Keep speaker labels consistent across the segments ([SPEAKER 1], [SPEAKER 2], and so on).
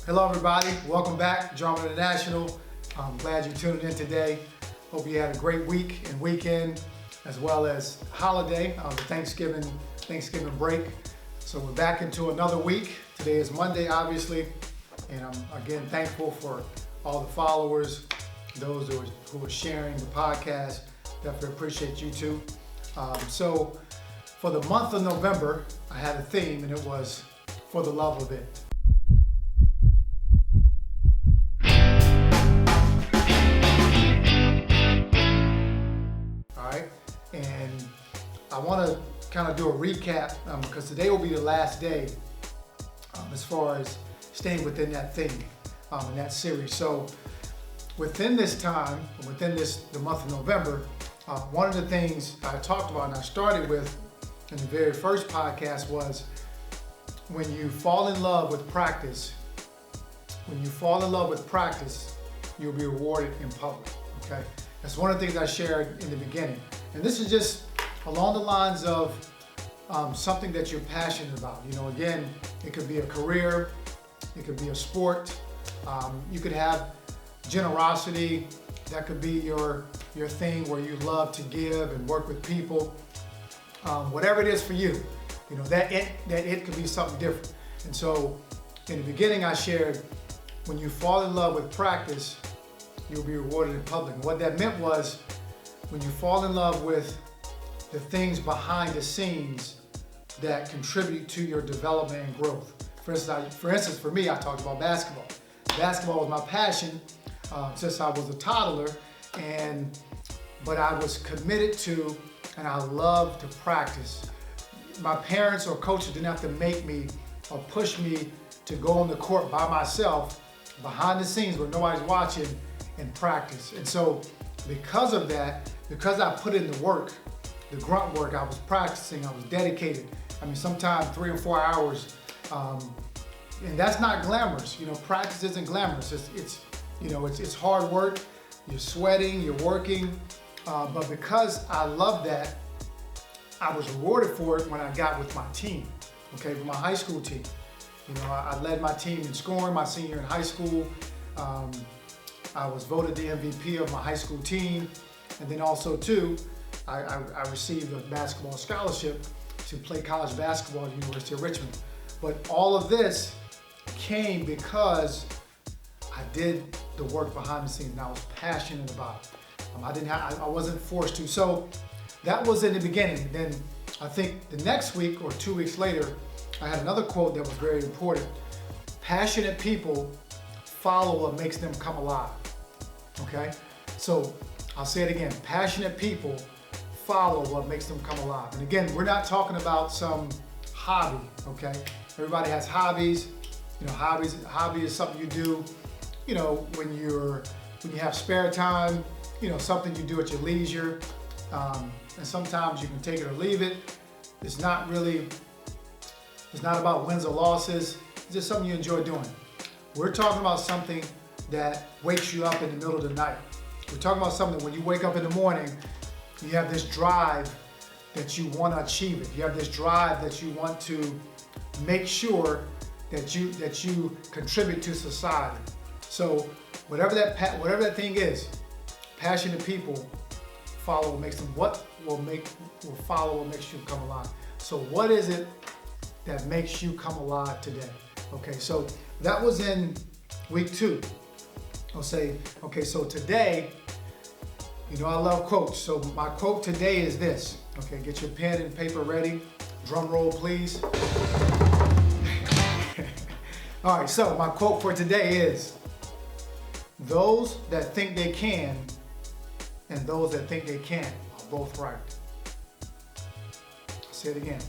[SPEAKER 1] Hello everybody, welcome back, Drama International. I'm glad you tuned in today. Hope you had a great week and weekend, as well as holiday, the Thanksgiving break. So we're back into another week. Today is Monday, obviously, and I'm again thankful for all the followers, those who are sharing the podcast. Definitely appreciate you too. So for the month of November, I had a theme, and it was for the love of it. And I want to kind of do a recap because today will be the last day as far as staying within that thing in that series. So within this time, within the month of November, one of the things I talked about and I started with in the very first podcast was when you fall in love with practice, you'll be rewarded in public, okay? That's one of the things I shared in the beginning. And this is just along the lines of something that you're passionate about. You know, again, it could be a career, it could be a sport, you could have generosity, that could be your thing where you love to give and work with people. Whatever it is for you, you know, that it could be something different. And so in the beginning I shared, when you fall in love with practice, you'll be rewarded in public. And what that meant was, when you fall in love with the things behind the scenes that contribute to your development and growth. For instance, for me, I talked about basketball. Basketball was my passion since I was a toddler, but I was committed to, and I loved to practice. My parents or coaches didn't have to make me or push me to go on the court by myself, behind the scenes where nobody's watching, and practice. And so because of that, because I put in the work, the grunt work, I was practicing, I was dedicated. I mean, sometimes 3 or 4 hours, and that's not glamorous. You know, practice isn't glamorous. It's hard work. You're sweating, you're working, but because I love that, I was rewarded for it when I got with my team, okay, with my high school team. You know, I led my team in scoring my senior in high school. I was voted the MVP of my high school team. And then also too, I received a basketball scholarship to play college basketball at the University of Richmond. But all of this came because I did the work behind the scenes and I was passionate about it. I wasn't forced to. So that was in the beginning. Then I think the next week or 2 weeks later, I had another quote that was very important. Passionate people follow what makes them come alive. Okay? So I'll say it again. Passionate people follow what makes them come alive. And again, we're not talking about some hobby, okay? Everybody has hobbies. You know, hobby is something you do, you know, when you have spare time, you know, something you do at your leisure. And sometimes you can take it or leave it. It's not about wins or losses. It's just something you enjoy doing. We're talking about something that wakes you up in the middle of the night. We're talking about something when you wake up in the morning, you have this drive that you want to achieve it. You have this drive that you want to make sure that you contribute to society. So whatever that thing is, passionate people follow what makes them follow what makes you come alive. So what is it that makes you come alive today? Okay, so that was in week 2. I'll say, okay, so today, you know I love quotes. So my quote today is this. Okay, get your pen and paper ready. Drum roll, please. All right, so my quote for today is, those that think they can and those that think they can't are both right. I'll say it again.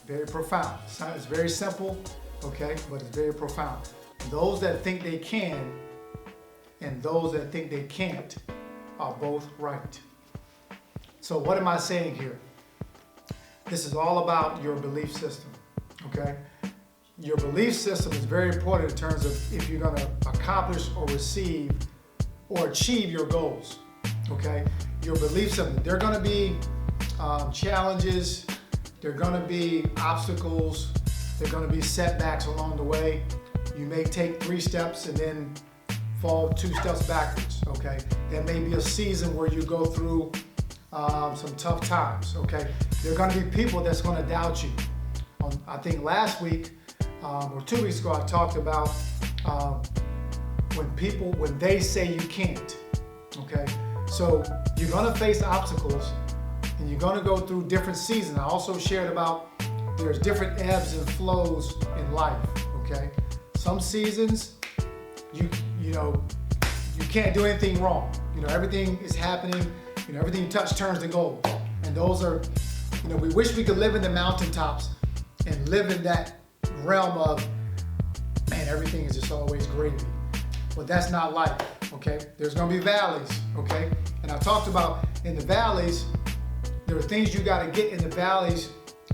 [SPEAKER 1] Very profound. It's very simple, okay, but it's very profound. Those that think they can and those that think they can't are both right. So what am I saying here? This is all about your belief system, okay? Your belief system is very important in terms of if you're going to accomplish or receive or achieve your goals, okay? Your belief system, there are going to be challenges, there are going to be obstacles, there are going to be setbacks along the way, You may take 3 steps and then fall 2 steps backwards, okay? There may be a season where you go through some tough times, okay? There are gonna be people that's gonna doubt you. I think last week, or 2 weeks ago, I talked about when they say you can't, okay? So you're gonna face obstacles and you're gonna go through different seasons. I also shared about there's different ebbs and flows in life, okay? Some seasons, you can't do anything wrong. Everything is happening, everything you touch turns to gold. And those are, we wish we could live in the mountaintops and live in that realm of, man, everything is just always gravy. But that's not life, okay? There's gonna be valleys, okay? And I talked about in the valleys, there are things you gotta get in the valleys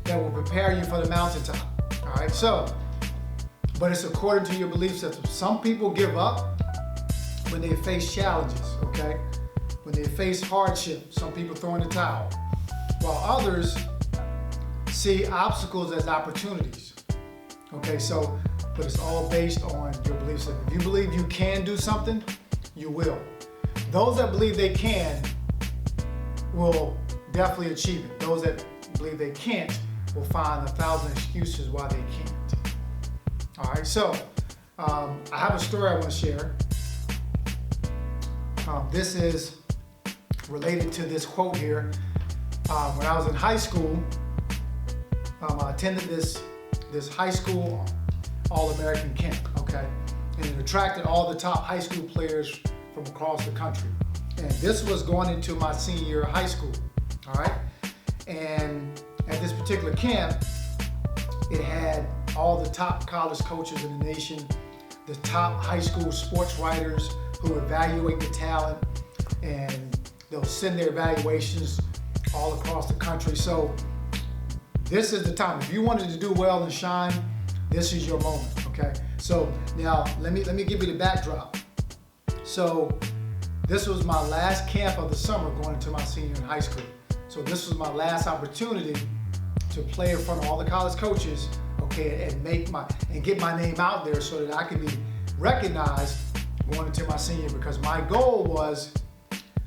[SPEAKER 1] that will prepare you for the mountaintop, all right? So, but it's according to your belief system. Some people give up when they face challenges, okay? When they face hardship, some people throw in the towel, while others see obstacles as opportunities, okay? So, but it's all based on your belief system. If you believe you can do something, you will. Those that believe they can will definitely achieve it. Those that believe they can't will find 1,000 excuses why they can't. All right, so I have a story I want to share. This is related to this quote here. When I was in high school, I attended this high school All-American camp, okay? And it attracted all the top high school players from across the country. And this was going into my senior year of high school, all right? And at this particular camp, it had all the top college coaches in the nation, the top high school sports writers who evaluate the talent, and they'll send their evaluations all across the country. So this is the time. If you wanted to do well and shine, this is your moment, okay? So now let me give you the backdrop. So this was my last camp of the summer going into my senior in high school. So this was my last opportunity to play in front of all the college coaches, okay, and get my name out there so that I could be recognized going into my senior, because my goal was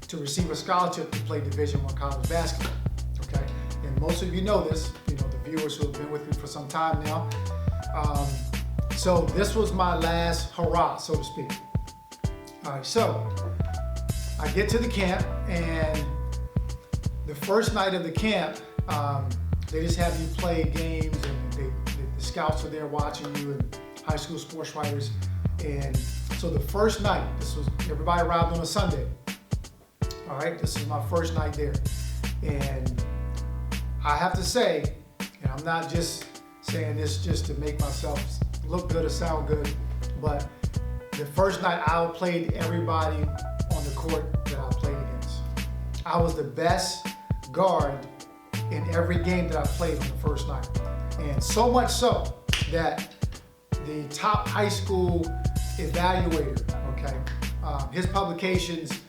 [SPEAKER 1] to receive a scholarship to play Division I college basketball, okay? And most of you know this, the viewers who have been with me for some time now. So this was my last hurrah, so to speak. All right, so I get to the camp, and the first night of the camp, they just have you play games, and the scouts are there watching you, and high school sports writers. And so the first night, everybody arrived on a Sunday. All right, this is my first night there. And I have to say, and I'm not just saying this just to make myself look good or sound good, but the first night I outplayed everybody on the court that I played against. I was the best guard in every game that I played on the first night. And so much so that the top high school evaluator, okay, his publications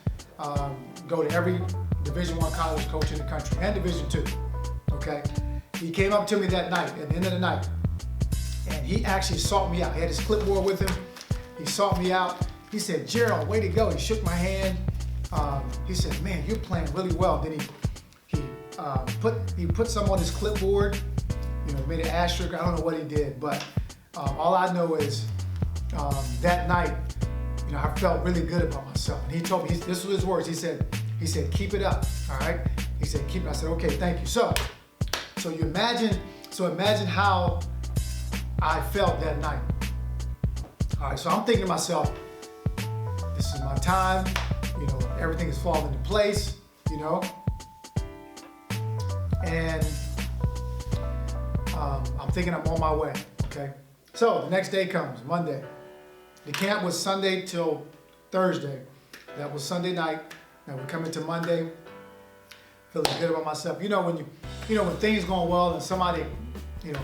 [SPEAKER 1] go to every Division I college coach in the country and Division II, okay? He came up to me that night, at the end of the night, and he actually sought me out. He had his clipboard with him. He sought me out. He said, "Gerald, way to go." He shook my hand. He said, "Man, you're playing really well." Then he put some on his clipboard, made an asterisk. I don't know what he did, but all I know is that night, I felt really good about myself. And he told me, this was his words. He said, "Keep it up, all right?" He said, "Keep it." I said, "Okay, thank you." So you imagine how I felt that night. All right, so I'm thinking to myself, this is my time. Everything is falling into place. And I'm thinking I'm on my way. Okay. So the next day comes, Monday. The camp was Sunday till Thursday. That was Sunday night. Now we're coming to Monday, feeling good about myself. When things going well and somebody,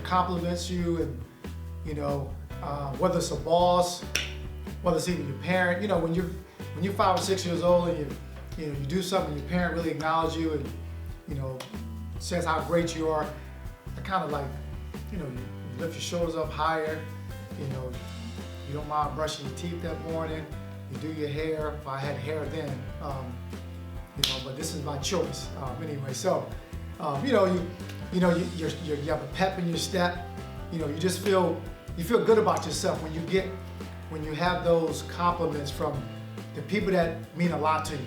[SPEAKER 1] compliments you, and whether it's a boss, whether it's even your parent. When you're 5 or 6 years old and you do something, your parent really acknowledges you and says how great you are. I kind of like, you lift your shoulders up higher. You don't mind brushing your teeth that morning. You do your hair. If I had hair then, but this is my choice anyway. So, you have a pep in your step. You just feel good about yourself when you have those compliments from the people that mean a lot to you.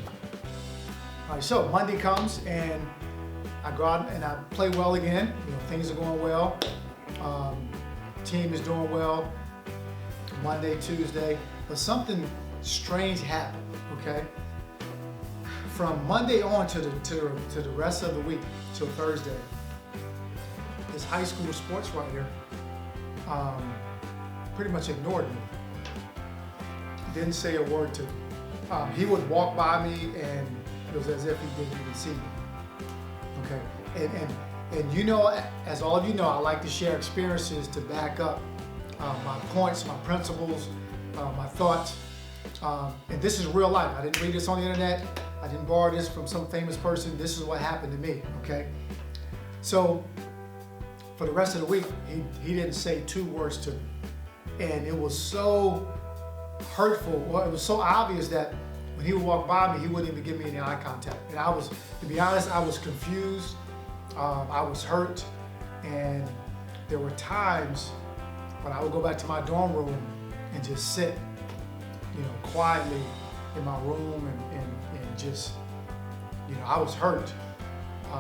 [SPEAKER 1] All right, so Monday comes and I go out and I play well again. Things are going well. Team is doing well. Monday, Tuesday, but something strange happened. Okay. From Monday on to the rest of the week till Thursday, this high school sports writer pretty much ignored me. Didn't say a word to me. He would walk by me and it was as if he didn't even see me. Okay, and as all of you know, I like to share experiences to back up my points, my principles, my thoughts. And this is real life. I didn't read this on the internet. I didn't borrow this from some famous person. This is what happened to me, okay? So for the rest of the week, he didn't say 2 words to me. And it was so hurtful. Well, it was so obvious that when he would walk by me, he wouldn't even give me any eye contact. And to be honest, I was confused. I was hurt. And there were times when I would go back to my dorm room and just sit, quietly in my room and just, I was hurt.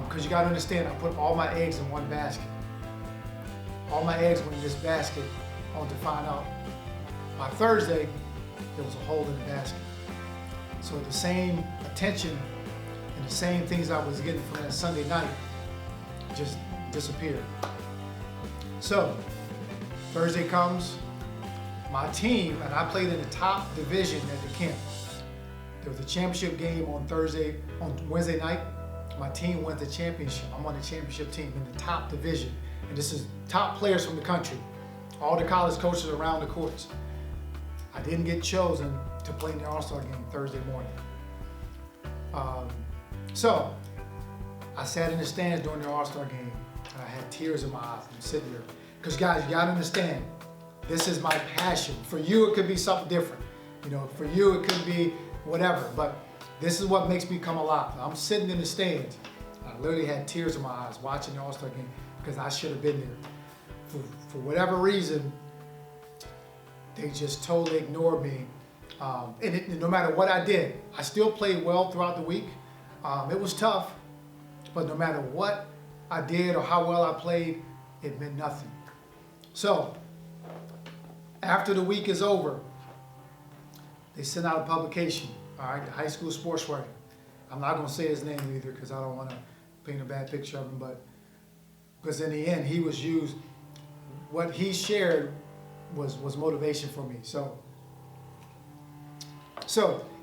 [SPEAKER 1] Because you got to understand, I put all my eggs in one basket. All my eggs were in this basket, only to find out by Thursday, there was a hole in the basket. So the same attention and the same things I was getting from that Sunday night just disappeared. So Thursday comes, my team, and I played in the top division at the camp. There was a championship game on Wednesday night. My team won the championship. I'm on the championship team in the top division. And this is top players from the country. All the college coaches around the courts. I didn't get chosen to play in the All-Star game Thursday morning. So I sat in the stands during the All-Star game and I had tears in my eyes. I'm sitting there. Because guys, you gotta understand, this is my passion. For you, it could be something different. For you, it could be whatever, but this is what makes me come alive. I'm sitting in the stands. I literally had tears in my eyes watching the All-Star game because I should have been there. For whatever reason, they just totally ignored me. And no matter what I did, I still played well throughout the week. It was tough, but no matter what I did or how well I played, it meant nothing. So, after the week is over, they sent out a publication, all right, the high school sports writer. I'm not going to say his name either because I don't want to paint a bad picture of him, but because in the end, he was used, what he shared was motivation for me. So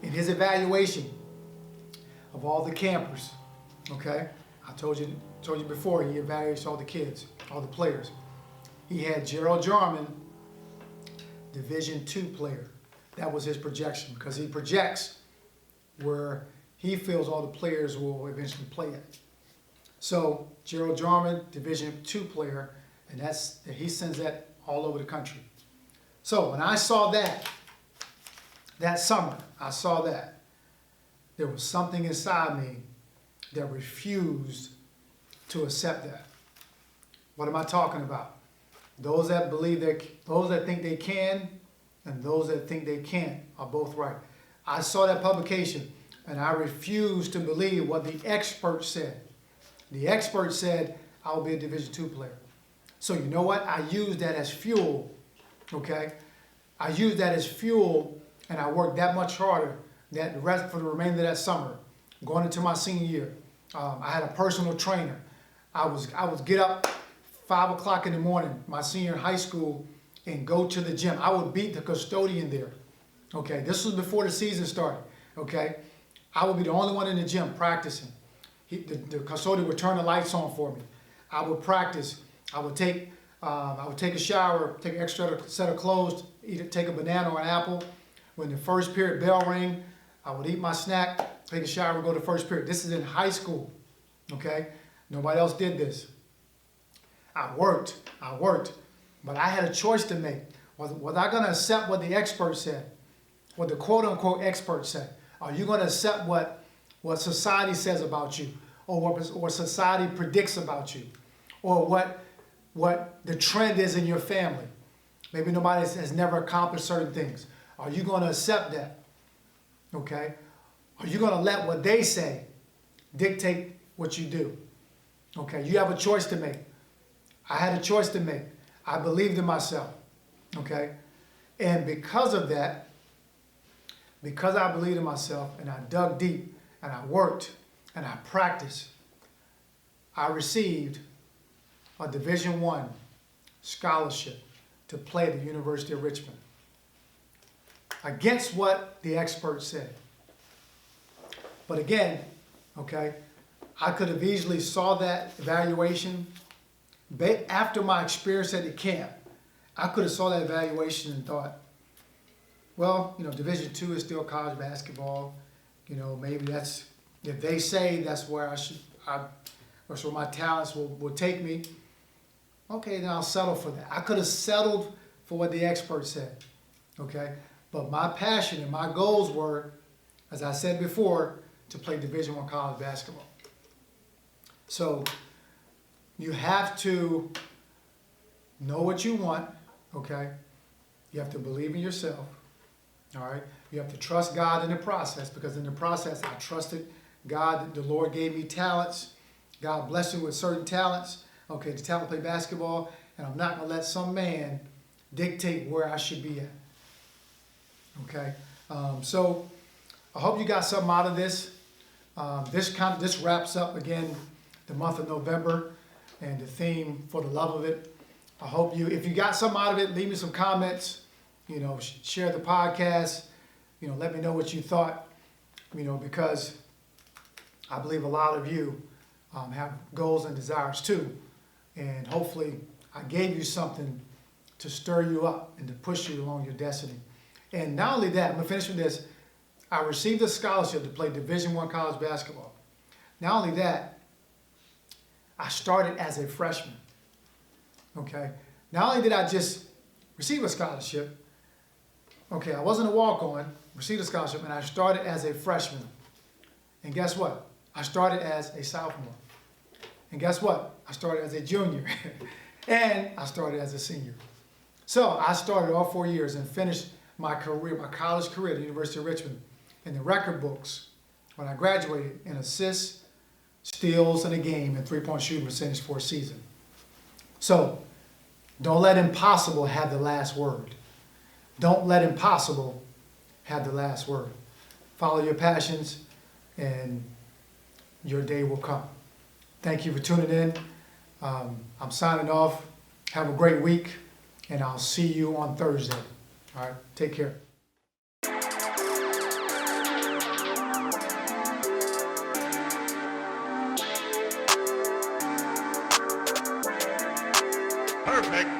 [SPEAKER 1] in his evaluation of all the campers, okay, I told you before, he evaluates all the kids, all the players. He had Gerald Jarman, Division II player. That was his projection because he projects where he feels all the players will eventually play at. So Gerald Jarman, Division II player, and he sends that all over the country. So when I saw that summer, there was something inside me that refused to accept that. What am I talking about? Those that think they can, and those that think they can't are both right. I saw that publication, and I refused to believe what the experts said. The experts said I will be a Division II player. So you know what? I used that as fuel, okay? I used that as fuel, and I worked that much harder for the remainder of that summer, going into my senior year. I had a personal trainer. I would get up 5 o'clock in the morning, my senior in high school, and go to the gym. I would beat the custodian there. Okay, this was before the season started. Okay, I would be the only one in the gym practicing. The custodian would turn the lights on for me. I would practice. I would take a shower, take an extra set of clothes, take a banana or an apple. When the first period bell rang, I would eat my snack, take a shower, go to first period. This is in high school. Okay, nobody else did this. I worked, but I had a choice to make. Was I going to accept what the experts said? What the quote-unquote experts said? Are you going to accept what society says about you? Or what society predicts about you? Or what the trend is in your family? Maybe nobody has never accomplished certain things. Are you going to accept that? Okay? Are you going to let what they say dictate what you do? Okay? You have a choice to make. I had a choice to make. I believed in myself. Okay? And because of that, because I believed in myself and I dug deep and I worked and I practiced, I received a Division I scholarship to play at the University of Richmond against what the experts said. But again, okay, I could have easily saw that evaluation after my experience at the camp. I could have saw that evaluation and thought, well, Division II is still college basketball. Maybe that's, if they say that's where that's where my talents will take me, okay, then I'll settle for that. I could have settled for what the experts said, okay? But my passion and my goals were, as I said before, to play Division I college basketball. So you have to know what you want, okay? You have to believe in yourself, all right? You have to trust God in the process, because in the process I trusted God. The Lord gave me talents. God blessed me with certain talents, okay, the talent to play basketball, and I'm not going to let some man dictate where I should be at, okay? So I hope you got something out of this. This wraps up, again, the month of November and the theme, For the Love of It. I hope if you got something out of it, leave me some comments, share the podcast, let me know what you thought, because I believe a lot of you have goals and desires too. And hopefully I gave you something to stir you up and to push you along your destiny. And not only that, I'm going to finish with this. I received a scholarship to play Division I college basketball. Not only that, I started as a freshman. Okay? Not only did I just receive a scholarship, okay, I wasn't a walk-on, received a scholarship, and I started as a freshman. And guess what? I started as a sophomore. And guess what? I started as a junior. And I started as a senior. So I started all 4 years and finished my career, my college career at the University of Richmond in the record books when I graduated in assists, steals, and a game and three-point shooting percentage for a season. So don't let impossible have the last word. Don't let impossible have the last word. Follow your passions and your day will come. Thank you for tuning in. I'm signing off. Have a great week, and I'll see you on Thursday. All right, take care.
[SPEAKER 2] Perfect.